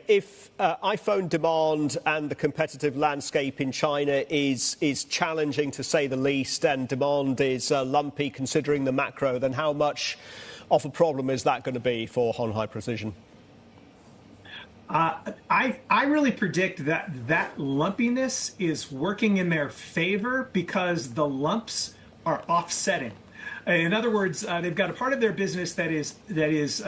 if iPhone demand and the competitive landscape in China is challenging to say the least, and demand is lumpy considering the macro, then how much of a problem is that going to be for Hon Hai Precision? I really predict that lumpiness is working in their favor because the lumps are offsetting. In other words, they've got a part of their business that is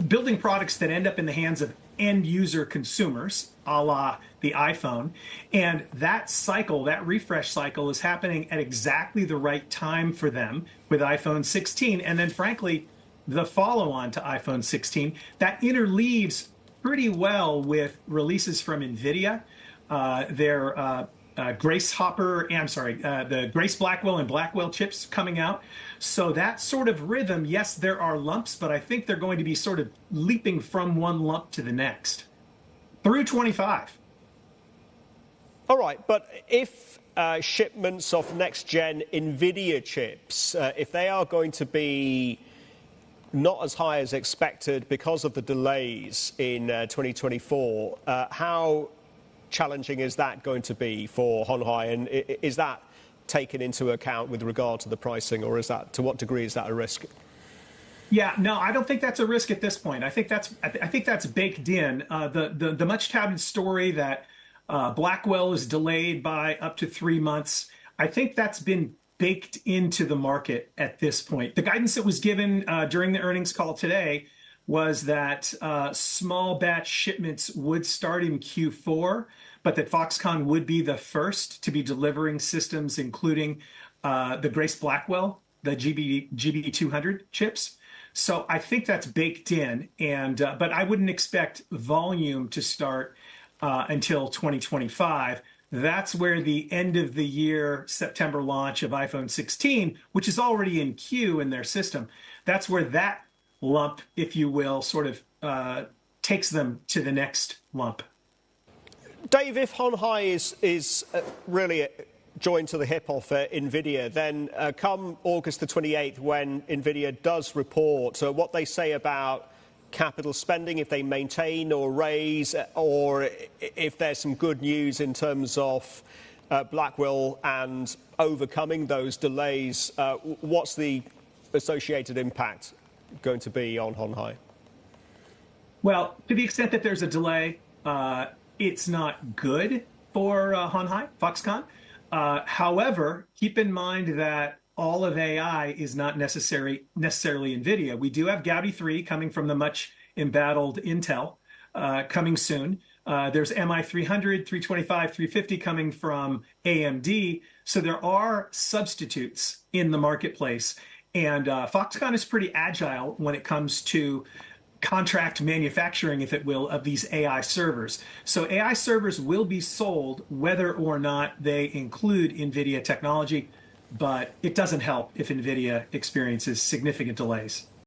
building products that end up in the hands of end user consumers, a la the iPhone, and that cycle, that refresh cycle, is happening at exactly the right time for them with iPhone 16, and then frankly, the follow-on to iPhone 16 that interleaves pretty well with releases from Nvidia, their the Grace Blackwell and Blackwell chips coming out. So that sort of rhythm, yes, there are lumps, but I think they're going to be sort of leaping from one lump to the next through 25. All right, but if shipments of next-gen Nvidia chips, if they are going to be not as high as expected because of the delays in 2024, how challenging is that going to be for Hon Hai, and is that taken into account with regard to the pricing, or is that, to what degree is that a risk? Yeah, no, I don't think that's a risk at this point. I think that's baked in. The much touted story that Blackwell is delayed by up to 3 months, I think that's been baked into the market at this point. The guidance that was given during the earnings call today was that small batch shipments would start in Q4, but that Foxconn would be the first to be delivering systems, including the Grace Blackwell, the GB200 chips. So I think that's baked in, and but I wouldn't expect volume to start until 2025. That's where the end of the year September launch of iPhone 16, which is already in queue in their system, that's where that lump, if you will, sort of takes them to the next lump. Dave, if Hon Hai is really joined to the hip of Nvidia, then come August the 28th, when Nvidia does report what they say about capital spending, if they maintain or raise, or if there's some good news in terms of Blackwell and overcoming those delays, what's the associated impact going to be on Hon Hai? Well, to the extent that there's a delay, it's not good for Hon Hai, Foxconn. However, keep in mind that all of AI is not necessarily Nvidia. We do have Gaudi 3 coming from the much embattled Intel coming soon. There's MI 300, 325, 350 coming from AMD. So there are substitutes in the marketplace. And Foxconn is pretty agile when it comes to contract manufacturing, if it will, of these AI servers. So AI servers will be sold whether or not they include NVIDIA technology, but it doesn't help if NVIDIA experiences significant delays.